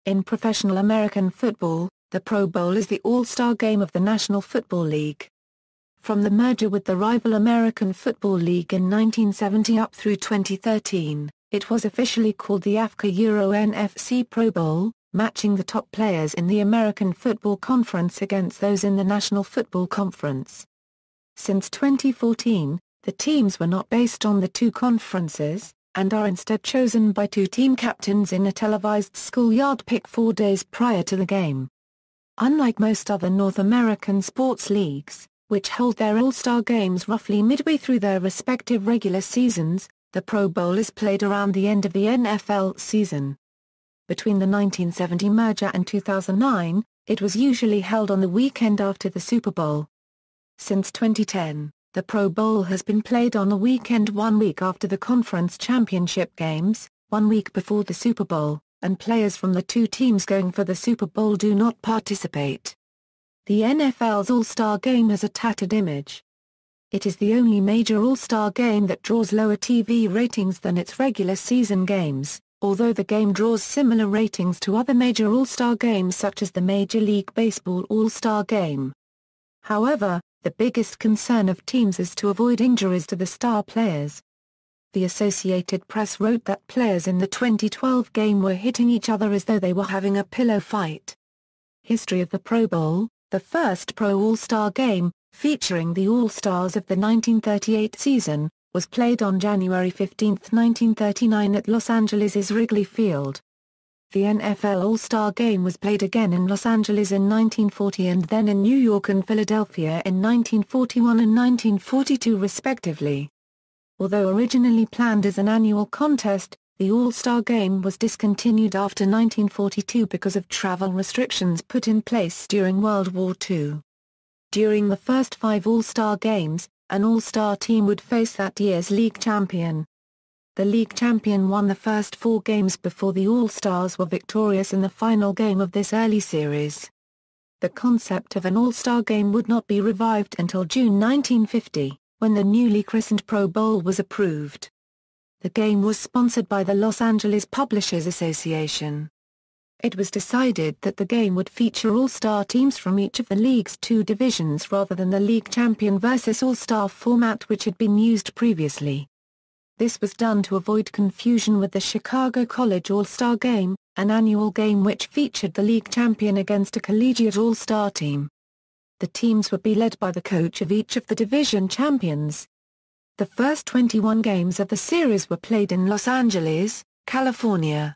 In professional American football, the Pro Bowl is the all-star game of the National Football League. From the merger with the rival American Football League in 1970 up through 2013, it was officially called the AFC-NFC Pro Bowl, matching the top players in the American Football Conference against those in the National Football Conference. Since 2014, the teams were not based on the two conferences, and are instead chosen by two team captains in a televised schoolyard pick 4 days prior to the game. Unlike most other North American sports leagues, which hold their all-star games roughly midway through their respective regular seasons, the Pro Bowl is played around the end of the NFL season. Between the 1970 merger and 2009, it was usually held on the weekend after the Super Bowl. Since 2010, the Pro Bowl has been played on a weekend 1 week after the conference championship games, 1 week before the Super Bowl, and players from the two teams going for the Super Bowl do not participate. The NFL's All-Star Game has a tattered image. It is the only major All-Star Game that draws lower TV ratings than its regular season games, although the game draws similar ratings to other major All-Star Games such as the Major League Baseball All-Star Game. However, the biggest concern of teams is to avoid injuries to the star players. The Associated Press wrote that players in the 2012 game were hitting each other as though they were having a pillow fight. History of the Pro Bowl: the first Pro All-Star Game, featuring the All-Stars of the 1938 season, was played on January 15, 1939 at Los Angeles' Wrigley Field. The NFL All-Star Game was played again in Los Angeles in 1940 and then in New York and Philadelphia in 1941 and 1942 respectively. Although originally planned as an annual contest, the All-Star Game was discontinued after 1942 because of travel restrictions put in place during World War II. During the first 5 All-Star Games, an All-Star team would face that year's league champion. The league champion won the first 4 games before the All-Stars were victorious in the final game of this early series. The concept of an All-Star Game would not be revived until June 1950, when the newly christened Pro Bowl was approved. The game was sponsored by the Los Angeles Publishers Association. It was decided that the game would feature all-star teams from each of the league's 2 divisions rather than the league champion versus all-star format which had been used previously. This was done to avoid confusion with the Chicago College All-Star Game, an annual game which featured the league champion against a collegiate all-star team. The teams would be led by the coach of each of the division champions. The first 21 games of the series were played in Los Angeles, California.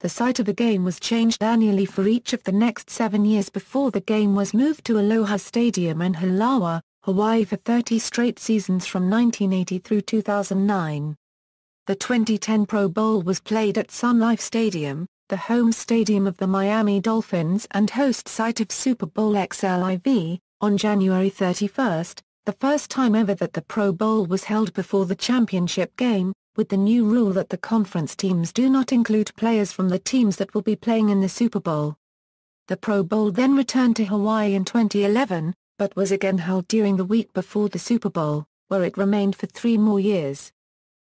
The site of the game was changed annually for each of the next 7 years before the game was moved to Aloha Stadium in Halawa, Hawaii for 30 straight seasons from 1980 through 2009. The 2010 Pro Bowl was played at Sun Life Stadium, the home stadium of the Miami Dolphins and host site of Super Bowl XLIV, on January 31, the first time ever that the Pro Bowl was held before the championship game, with the new rule that the conference teams do not include players from the teams that will be playing in the Super Bowl. The Pro Bowl then returned to Hawaii in 2011, but was again held during the week before the Super Bowl, where it remained for 3 more years.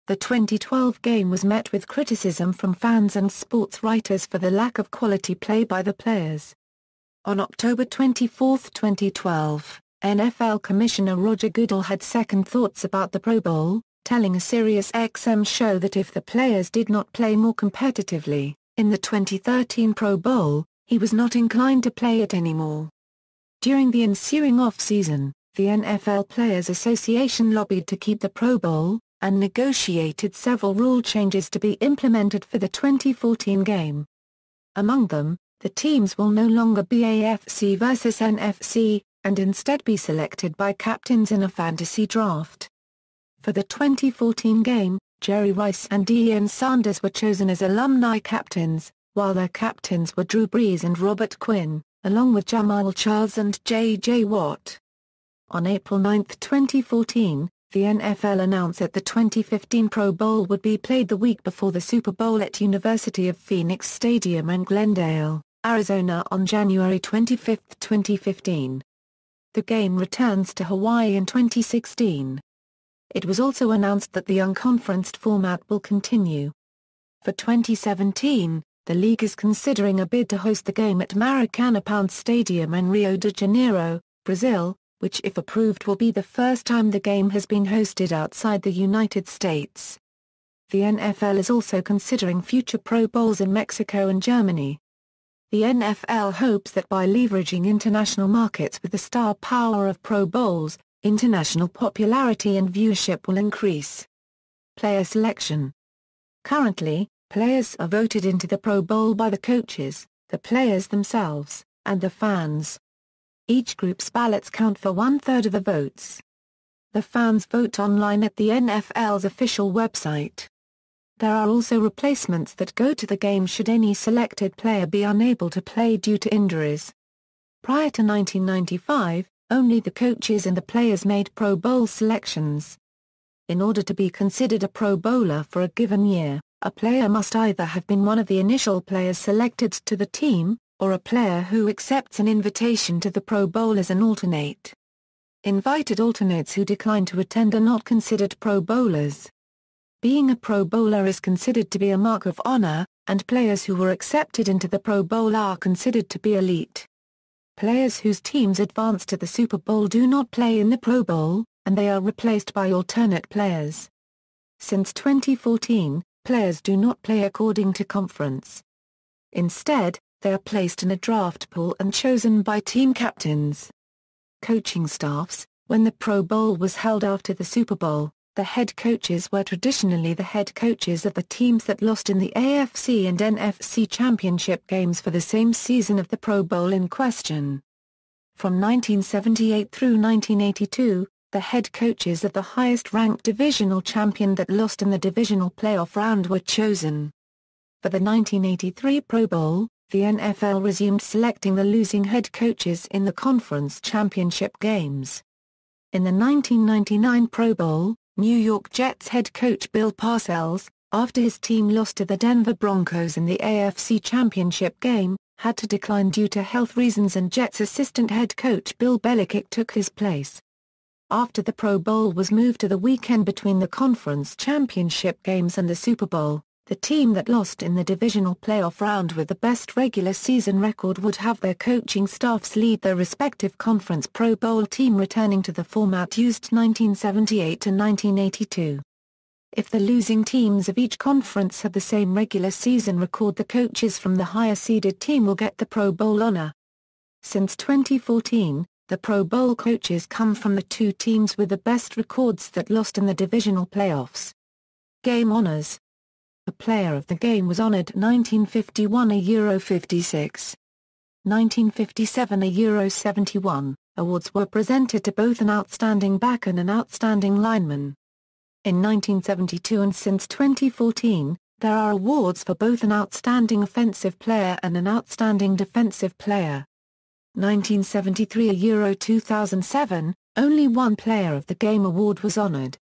The 2012 game was met with criticism from fans and sports writers for the lack of quality play by the players. On October 24, 2012, NFL Commissioner Roger Goodell had second thoughts about the Pro Bowl, telling a SiriusXM show that if the players did not play more competitively, in the 2013 Pro Bowl, he was not inclined to play it anymore. During the ensuing off-season, the NFL Players Association lobbied to keep the Pro Bowl, and negotiated several rule changes to be implemented for the 2014 game. Among them, the teams will no longer be AFC versus NFC, and instead be selected by captains in a fantasy draft. For the 2014 game, Jerry Rice and Deion Sanders were chosen as alumni captains, while their captains were Drew Brees and Robert Quinn, along with Jamal Charles and J.J. Watt. On April 9, 2014, the NFL announced that the 2015 Pro Bowl would be played the week before the Super Bowl at University of Phoenix Stadium in Glendale, Arizona on January 25, 2015. The game returns to Hawaii in 2016. It was also announced that the unconferenced format will continue. For 2017, the league is considering a bid to host the game at Maracanã Stadium in Rio de Janeiro, Brazil, which if approved will be the first time the game has been hosted outside the United States. The NFL is also considering future Pro Bowls in Mexico and Germany. The NFL hopes that by leveraging international markets with the star power of Pro Bowls, international popularity and viewership will increase. Player selection. Currently, players are voted into the Pro Bowl by the coaches, the players themselves, and the fans. Each group's ballots count for 1/3 of the votes. The fans vote online at the NFL's official website. There are also replacements that go to the game should any selected player be unable to play due to injuries. Prior to 1995, only the coaches and the players made Pro Bowl selections. In order to be considered a Pro Bowler for a given year, a player must either have been one of the initial players selected to the team, or a player who accepts an invitation to the Pro Bowl as an alternate. Invited alternates who decline to attend are not considered Pro Bowlers. Being a Pro Bowler is considered to be a mark of honor, and players who were accepted into the Pro Bowl are considered to be elite. Players whose teams advance to the Super Bowl do not play in the Pro Bowl, and they are replaced by alternate players. Since 2014, players do not play according to conference. Instead, they are placed in a draft pool and chosen by team captains. Coaching staffs. When the Pro Bowl was held after the Super Bowl, the head coaches were traditionally the head coaches of the teams that lost in the AFC and NFC championship games for the same season of the Pro Bowl in question. From 1978 through 1982, the head coaches of the highest-ranked divisional champion that lost in the divisional playoff round were chosen. For the 1983 Pro Bowl, the NFL resumed selecting the losing head coaches in the conference championship games. In the 1999 Pro Bowl, New York Jets head coach Bill Parcells, after his team lost to the Denver Broncos in the AFC Championship game, had to decline due to health reasons and Jets assistant head coach Bill Belichick took his place. After the Pro Bowl was moved to the weekend between the conference championship games and the Super Bowl, the team that lost in the divisional playoff round with the best regular season record would have their coaching staffs lead their respective conference Pro Bowl team, returning to the format used 1978 to 1982. If the losing teams of each conference had the same regular season record, the coaches from the higher seeded team will get the Pro Bowl honor. Since 2014, the Pro Bowl coaches come from the two teams with the best records that lost in the divisional playoffs. Game honors. The player of the game was honored 1951 Euro 56. 1957 Euro 71, awards were presented to both an outstanding back and an outstanding lineman. In 1972 and since 2014, there are awards for both an outstanding offensive player and an outstanding defensive player. 1973 Euro 2007, only one player of the game award was honored.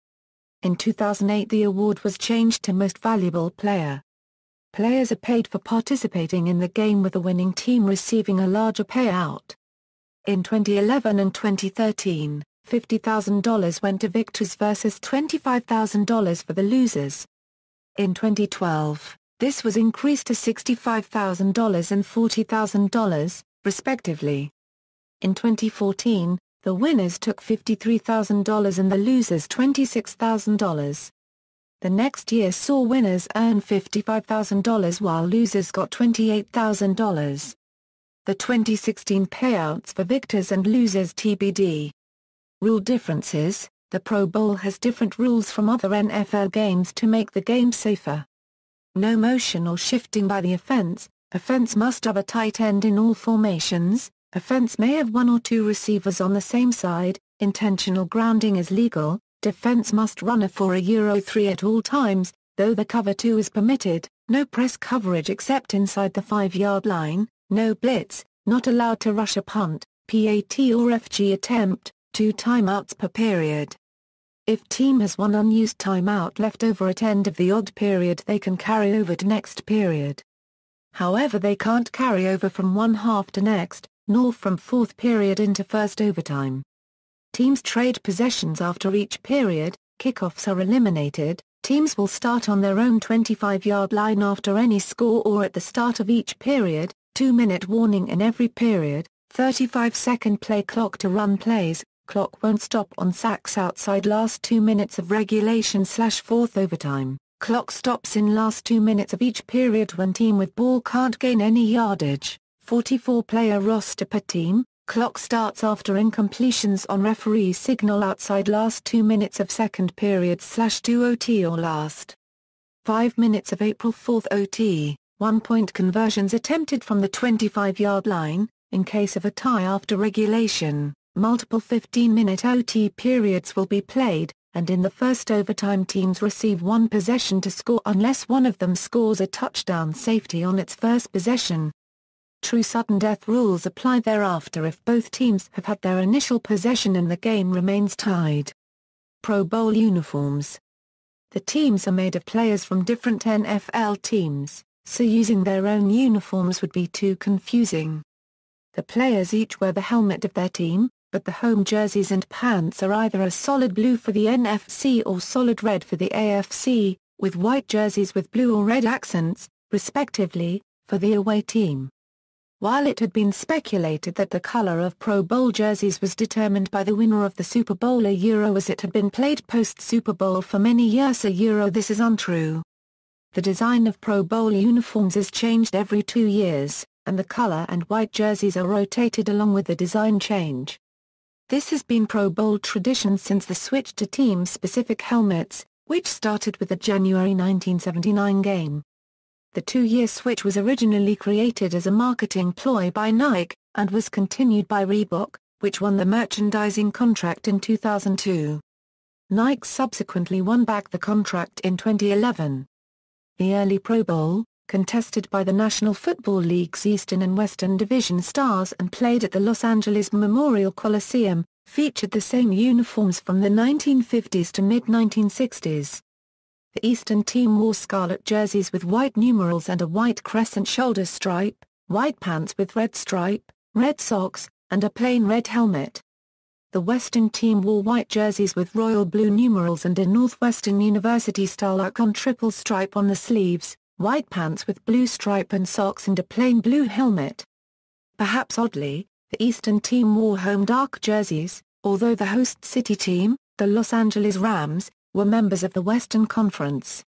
In 2008 the award was changed to Most Valuable Player. Players are paid for participating in the game, with the winning team receiving a larger payout. In 2011 and 2013, $50,000 went to victors versus $25,000 for the losers. In 2012, this was increased to $65,000 and $40,000, respectively. In 2014, the winners took $53,000 and the losers $26,000. The next year saw winners earn $55,000 while losers got $28,000. The 2016 payouts for victors and losers TBD. Rule differences. The Pro Bowl has different rules from other NFL games to make the game safer. No motion or shifting by the offense. Offense must have a tight end in all formations. Offense may have one or two receivers on the same side. Intentional grounding is legal. Defense must run a 4 Euro 3 at all times, though the cover 2 is permitted. No press coverage except inside the 5-yard line. No blitz. Not allowed to rush a punt, PAT or FG attempt. 2 timeouts per period. If team has one unused timeout left over at end of the odd period, they can carry over to next period. However, they can't carry over from one half to next, nor from fourth period into first overtime. Teams trade possessions after each period. Kickoffs are eliminated. Teams will start on their own 25-yard line after any score or at the start of each period, 2-minute warning in every period, 35-second play clock to run plays, clock won't stop on sacks outside last 2 minutes of regulation/fourth overtime, clock stops in last 2 minutes of each period when team with ball can't gain any yardage, 44-player roster per team, clock starts after incompletions on referee signal outside last 2 minutes of second period/2 OT or last 5 minutes of April 4th OT, 1-point conversions attempted from the 25-yard line, in case of a tie after regulation, multiple 15-minute OT periods will be played, and in the first overtime teams receive one possession to score unless one of them scores a touchdown safety on its first possession. True sudden death rules apply thereafter if both teams have had their initial possession and the game remains tied. Pro Bowl uniforms. The teams are made of players from different NFL teams, so using their own uniforms would be too confusing. The players each wear the helmet of their team, but the home jerseys and pants are either a solid blue for the NFC or solid red for the AFC, with white jerseys with blue or red accents, respectively, for the away team. While it had been speculated that the color of Pro Bowl jerseys was determined by the winner of the Super Bowl as it had been played post-Super Bowl for many years this is untrue. The design of Pro Bowl uniforms is changed every 2 years, and the color and white jerseys are rotated along with the design change. This has been Pro Bowl tradition since the switch to team-specific helmets, which started with the January 1979 game. The 2-year switch was originally created as a marketing ploy by Nike, and was continued by Reebok, which won the merchandising contract in 2002. Nike subsequently won back the contract in 2011. The early Pro Bowl, contested by the National Football League's Eastern and Western Division stars and played at the Los Angeles Memorial Coliseum, featured the same uniforms from the 1950s to mid-1960s. The Eastern team wore scarlet jerseys with white numerals and a white crescent shoulder stripe, white pants with red stripe, red socks, and a plain red helmet. The Western team wore white jerseys with royal blue numerals and a Northwestern University-style icon triple stripe on the sleeves, white pants with blue stripe and socks and a plain blue helmet. Perhaps oddly, the Eastern team wore home dark jerseys, although the host city team, the Los Angeles Rams, were members of the Western Conference.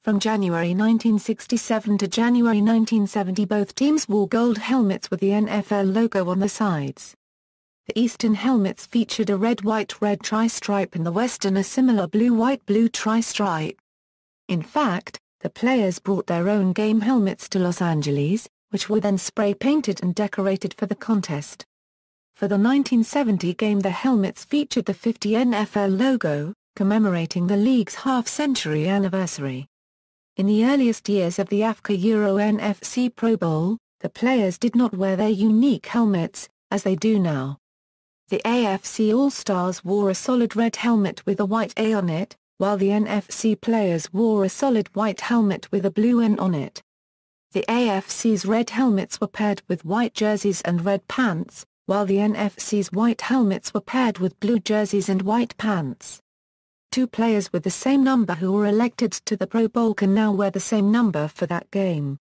From January 1967 to January 1970 both teams wore gold helmets with the NFL logo on the sides. The Eastern helmets featured a red-white-red tri-stripe and the Western a similar blue-white-blue tri-stripe. In fact, the players brought their own game helmets to Los Angeles, which were then spray-painted and decorated for the contest. For the 1970 game the helmets featured the 50 NFL logo, commemorating the league's half-century anniversary. In the earliest years of the AFC Pro Bowl, the players did not wear their unique helmets, as they do now. The AFC All-Stars wore a solid red helmet with a white A on it, while the NFC players wore a solid white helmet with a blue N on it. The AFC's red helmets were paired with white jerseys and red pants, while the NFC's white helmets were paired with blue jerseys and white pants. 2 players with the same number who were elected to the Pro Bowl can now wear the same number for that game.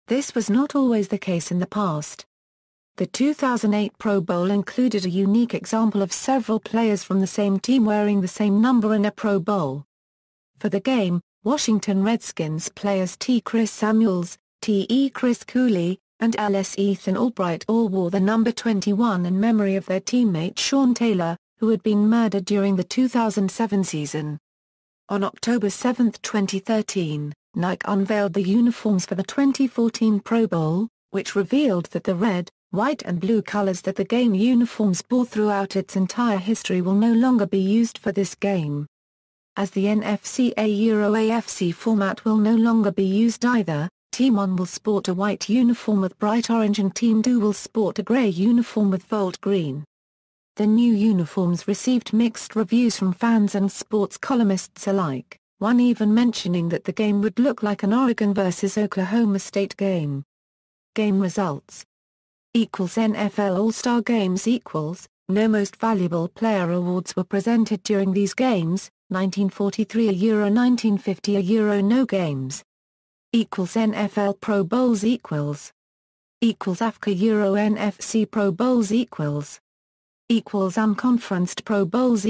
This was not always the case in the past. The 2008 Pro Bowl included a unique example of several players from the same team wearing the same number in a Pro Bowl. For the game, Washington Redskins players T. Chris Samuels, T. E. Chris Cooley, and L.S. Ethan Albright all wore the number 21 in memory of their teammate Sean Taylor, who had been murdered during the 2007 season. On October 7, 2013, Nike unveiled the uniforms for the 2014 Pro Bowl, which revealed that the red, white and blue colors that the game uniforms bore throughout its entire history will no longer be used for this game. As the NFC AFC format will no longer be used either, Team 1 will sport a white uniform with bright orange and Team 2 will sport a gray uniform with volt green. The new uniforms received mixed reviews from fans and sports columnists alike, one even mentioning that the game would look like an Oregon vs. Oklahoma State game. Game results NFL All-Star Games No Most Valuable Player awards were presented during these games, 1943 Euro 1950 Euro No games. NFL Pro Bowls AFCA Euro NFC Pro Bowls Unconferenced Pro Bowls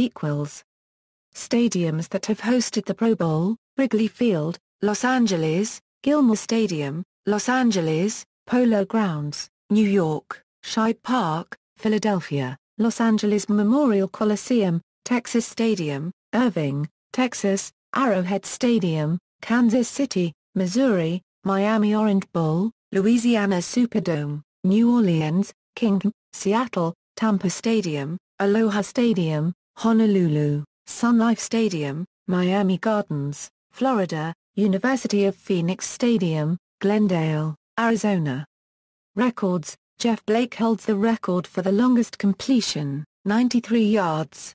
Stadiums that have hosted the Pro Bowl: Wrigley Field, Los Angeles; Gilmore Stadium, Los Angeles; Polo Grounds, New York; Shibe Park, Philadelphia; Los Angeles Memorial Coliseum, Texas Stadium, Irving, Texas; Arrowhead Stadium, Kansas City, Missouri; Miami Orange Bowl, Louisiana Superdome, New Orleans; Kingdom, Seattle; Tampa Stadium, Aloha Stadium, Honolulu; Sun Life Stadium, Miami Gardens, Florida; University of Phoenix Stadium, Glendale, Arizona. Records: Jeff Blake holds the record for the longest completion, 93 yards.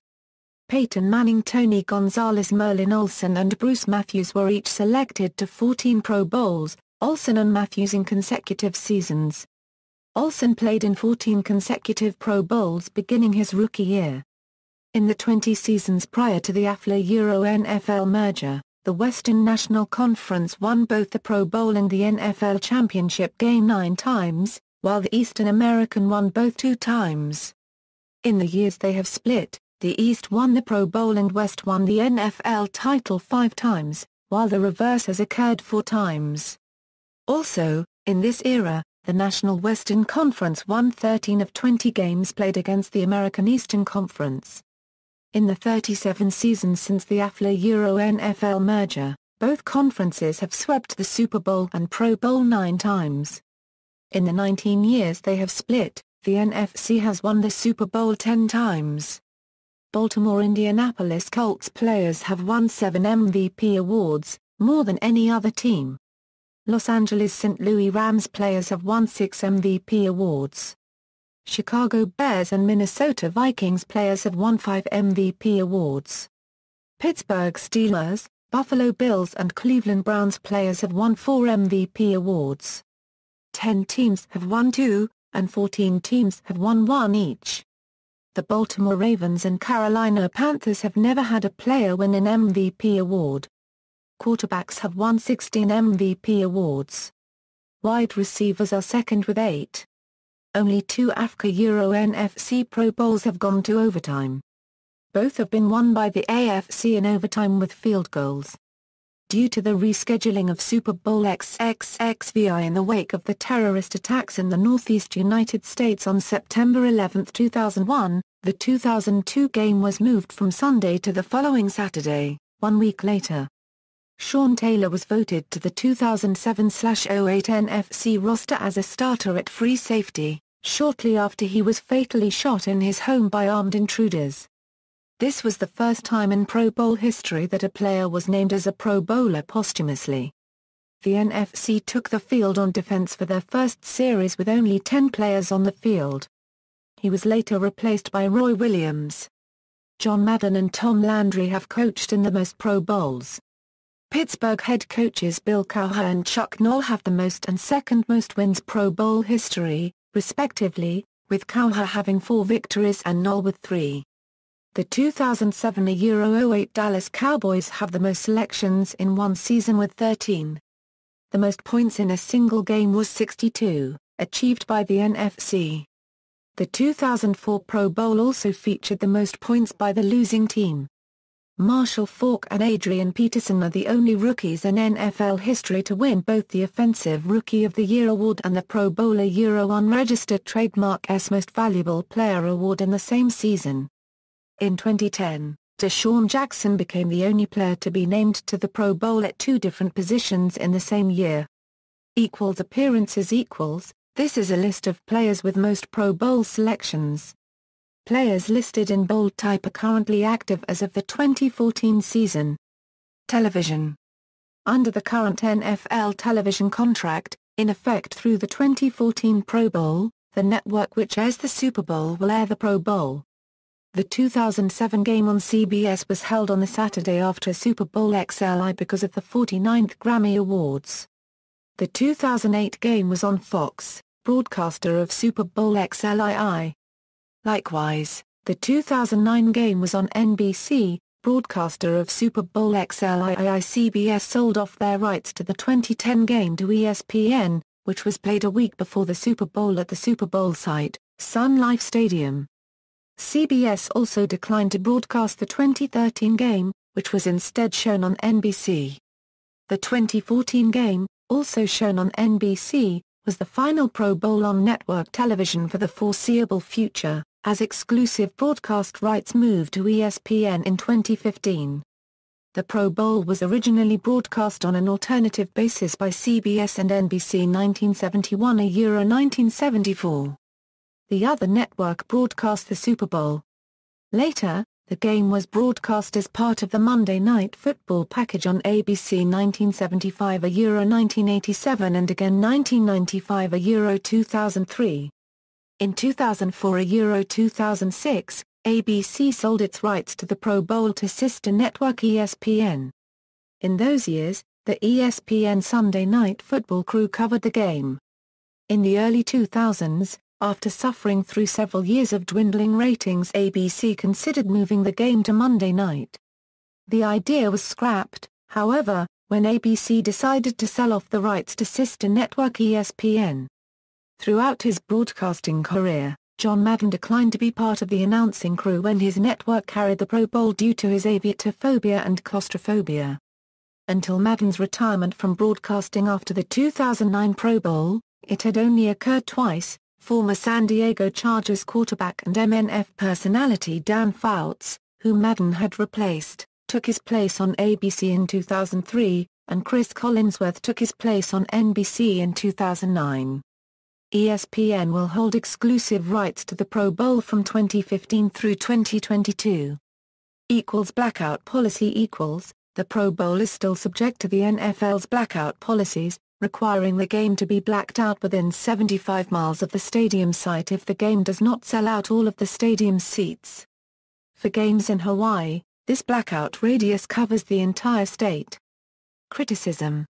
Peyton Manning, Tony Gonzalez, Merlin Olsen and Bruce Matthews were each selected to 14 Pro Bowls, Olsen and Matthews in consecutive seasons. Olsen played in 14 consecutive Pro Bowls beginning his rookie year. In the 20 seasons prior to the ALll Euro NFL merger, the Western National Conference won both the Pro Bowl and the NFL Championship game 9 times, while the Eastern American won both 2 times. In the years they have split, the East won the Pro Bowl and West won the NFL title 5 times, while the reverse has occurred 4 times. Also, in this era, the National Western Conference won 13 of 20 games played against the American Eastern Conference. In the 37 seasons since the ALll Euro NFL merger, both conferences have swept the Super Bowl and Pro Bowl 9 times. In the 19 years they have split, the NFC has won the Super Bowl 10 times. Baltimore-Indianapolis Colts players have won 7 MVP awards, more than any other team. Los Angeles-St. Louis Rams players have won 6 MVP awards. Chicago Bears and Minnesota Vikings players have won 5 MVP awards. Pittsburgh Steelers, Buffalo Bills and Cleveland Browns players have won 4 MVP awards. 10 teams have won 2, and 14 teams have won 1 each. The Baltimore Ravens and Carolina Panthers have never had a player win an MVP award. Quarterbacks have won 16 MVP awards. Wide receivers are second with 8. Only 2 AFCA Euro NFC Pro Bowls have gone to overtime. Both have been won by the AFC in overtime with field goals. Due to the rescheduling of Super Bowl XXXVI in the wake of the terrorist attacks in the Northeast United States on September 11, 2001, the 2002 game was moved from Sunday to the following Saturday, 1 week later. Sean Taylor was voted to the 2007/08 NFC roster as a starter at free safety, shortly after he was fatally shot in his home by armed intruders. This was the first time in Pro Bowl history that a player was named as a Pro Bowler posthumously. The NFC took the field on defense for their first series with only 10 players on the field. He was later replaced by Roy Williams. John Madden and Tom Landry have coached in the most Pro Bowls. Pittsburgh head coaches Bill Cowher and Chuck Noll have the most and second most wins Pro Bowl history, respectively, with Cowher having 4 victories and Noll with 3. The 2007 Euro 08 Dallas Cowboys have the most selections in one season with 13. The most points in a single game was 62, achieved by the NFC. The 2004 Pro Bowl also featured the most points by the losing team. Marshall Faulk and Adrian Peterson are the only rookies in NFL history to win both the Offensive Rookie of the Year award and the Pro Bowler Euro Unregistered Trademark's Most Valuable Player award in the same season. In 2010, Deshaun Jackson became the only player to be named to the Pro Bowl at 2 different positions in the same year. Appearances – This is a list of players with most Pro Bowl selections. Players listed in bold type are currently active as of the 2014 season. Television. Under the current NFL television contract, in effect through the 2014 Pro Bowl, the network which airs the Super Bowl will air the Pro Bowl. The 2007 game on CBS was held on the Saturday after Super Bowl XLI because of the 49th Grammy Awards. The 2008 game was on Fox, broadcaster of Super Bowl XLII. Likewise, the 2009 game was on NBC, broadcaster of Super Bowl XLII, CBS sold off their rights to the 2010 game to ESPN, which was played a week before the Super Bowl at the Super Bowl site, Sun Life Stadium. CBS also declined to broadcast the 2013 game, which was instead shown on NBC. The 2014 game, also shown on NBC, was the final Pro Bowl on network television for the foreseeable future, as exclusive broadcast rights moved to ESPN in 2015. The Pro Bowl was originally broadcast on an alternative basis by CBS and NBC 1971 and 1974. The other network broadcast the Super Bowl. Later, the game was broadcast as part of the Monday Night Football package on ABC 1975 and 1987 and again 1995 and 2003. In 2004 and 2006, ABC sold its rights to the Pro Bowl to sister network ESPN. In those years, the ESPN Sunday Night Football crew covered the game. In the early 2000s, after suffering through several years of dwindling ratings, ABC considered moving the game to Monday night. The idea was scrapped, however, when ABC decided to sell off the rights to sister network ESPN. Throughout his broadcasting career, John Madden declined to be part of the announcing crew when his network carried the Pro Bowl due to his aviatophobia and claustrophobia. Until Madden's retirement from broadcasting after the 2009 Pro Bowl, it had only occurred twice. Former San Diego Chargers quarterback and MNF personality Dan Fouts, whom Madden had replaced, took his place on ABC in 2003, and Chris Collinsworth took his place on NBC in 2009. ESPN will hold exclusive rights to the Pro Bowl from 2015 through 2022. Blackout policy. The Pro Bowl is still subject to the NFL's blackout policies, requiring the game to be blacked out within 75 miles of the stadium site if the game does not sell out all of the stadium's seats. For games in Hawaii, this blackout radius covers the entire state. Criticism.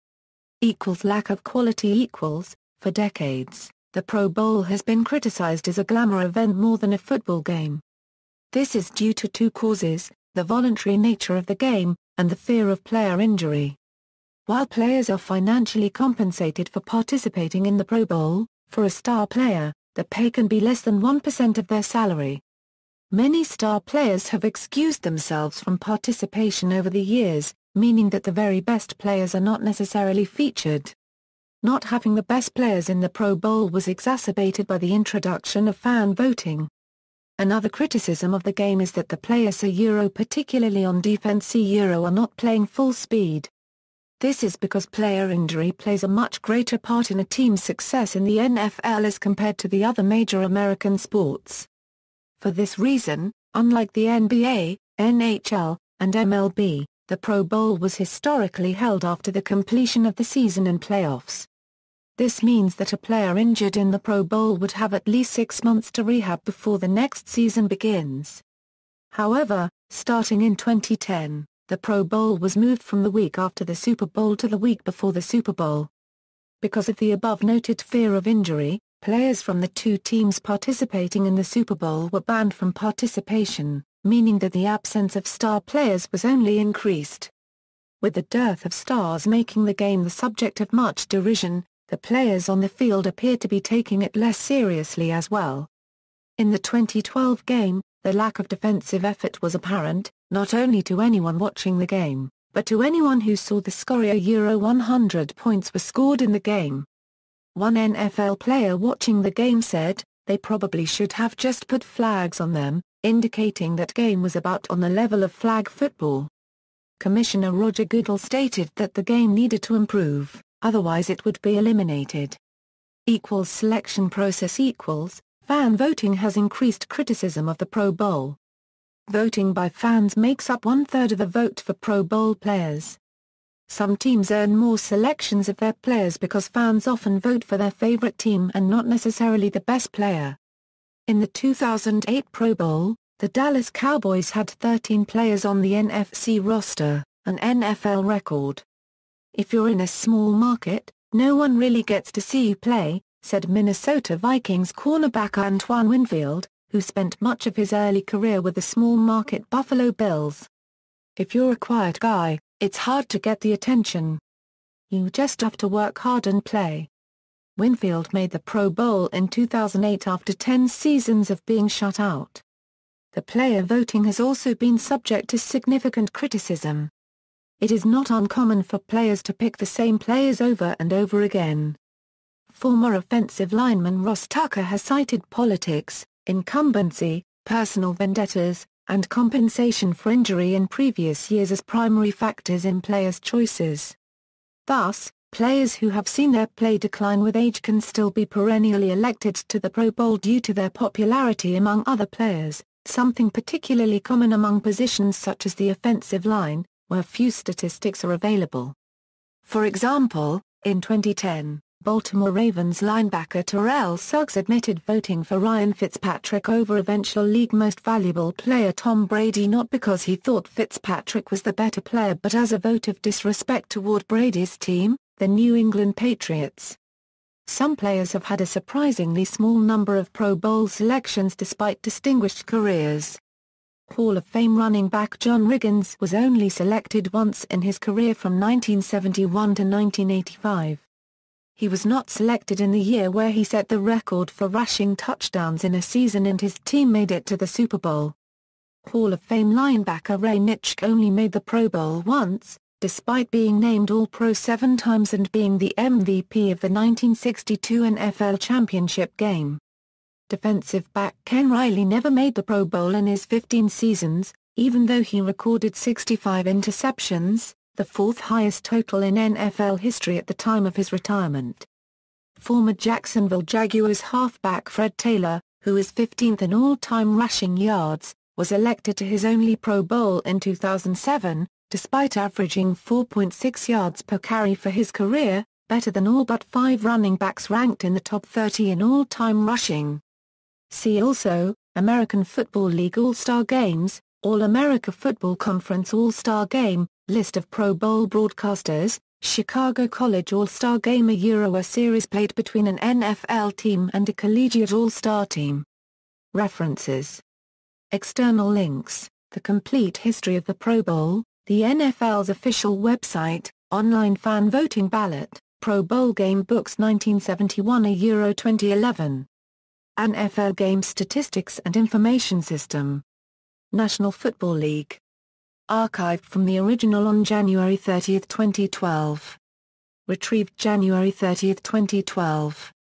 Lack of quality. For decades, the Pro Bowl has been criticized as a glamour event more than a football game. This is due to two causes: the voluntary nature of the game, and the fear of player injury. While players are financially compensated for participating in the Pro Bowl, for a star player, the pay can be less than 1% of their salary. Many star players have excused themselves from participation over the years, meaning that the very best players are not necessarily featured. Not having the best players in the Pro Bowl was exacerbated by the introduction of fan voting. Another criticism of the game is that the players particularly on defense are not playing full speed. This is because player injury plays a much greater part in a team's success in the NFL as compared to the other major American sports. For this reason, unlike the NBA, NHL, and MLB, the Pro Bowl was historically held after the completion of the season and playoffs. This means that a player injured in the Pro Bowl would have at least 6 months to rehab before the next season begins. However, starting in 2010, the Pro Bowl was moved from the week after the Super Bowl to the week before the Super Bowl. Because of the above-noted fear of injury, players from the two teams participating in the Super Bowl were banned from participation, meaning that the absence of star players was only increased. With the dearth of stars making the game the subject of much derision, the players on the field appear to be taking it less seriously as well. In the 2012 game, the lack of defensive effort was apparent, not only to anyone watching the game, but to anyone who saw the score. 100 points were scored in the game. One NFL player watching the game said, "They probably should have just put flags on them," indicating that game was about on the level of flag football. Commissioner Roger Goodell stated that the game needed to improve, otherwise it would be eliminated. Selection process. Fan voting has increased criticism of the Pro Bowl. Voting by fans makes up 1/3 of the vote for Pro Bowl players. Some teams earn more selections of their players because fans often vote for their favorite team and not necessarily the best player. In the 2008 Pro Bowl, the Dallas Cowboys had 13 players on the NFC roster, an NFL record. "If you're in a small market, no one really gets to see you play," said Minnesota Vikings cornerback Antoine Winfield, who spent much of his early career with the small-market Buffalo Bills. If you're a quiet guy, it's hard to get the attention. You just have to work hard and play. Winfield made the Pro Bowl in 2008 after 10 seasons of being shut out. The player voting has also been subject to significant criticism. It is not uncommon for players to pick the same players over and over again. Former offensive lineman Ross Tucker has cited politics, incumbency, personal vendettas, and compensation for injury in previous years as primary factors in players' choices. Thus, players who have seen their play decline with age can still be perennially elected to the Pro Bowl due to their popularity among other players, something particularly common among positions such as the offensive line, where few statistics are available. For example, in 2010, Baltimore Ravens linebacker Terrell Suggs admitted voting for Ryan Fitzpatrick over eventual league most valuable player Tom Brady not because he thought Fitzpatrick was the better player but as a vote of disrespect toward Brady's team, the New England Patriots. Some players have had a surprisingly small number of Pro Bowl selections despite distinguished careers. Hall of Fame running back John Riggins was only selected once in his career from 1971 to 1985. He was not selected in the year where he set the record for rushing touchdowns in a season and his team made it to the Super Bowl. Hall of Fame linebacker Ray Nitschke only made the Pro Bowl once, despite being named All-Pro 7 times and being the MVP of the 1962 NFL Championship game. Defensive back Ken Riley never made the Pro Bowl in his 15 seasons, even though he recorded 65 interceptions, the fourth highest total in NFL history at the time of his retirement. Former Jacksonville Jaguars halfback Fred Taylor, who is 15th in all-time rushing yards, was elected to his only Pro Bowl in 2007, despite averaging 4.6 yards per carry for his career, better than all but 5 running backs ranked in the top 30 in all-time rushing. See also, American Football League All-Star Games, All-America Football Conference All-Star Game, List of Pro Bowl broadcasters, Chicago College All-Star Game, a series played between an NFL team and a collegiate All-Star team. References. External links, The Complete History of the Pro Bowl, the NFL's official website, online fan voting ballot, Pro Bowl Game Books 1971 2011. NFL Game Statistics and Information System. National Football League. Archived from the original on January 30, 2012. Retrieved January 30, 2012.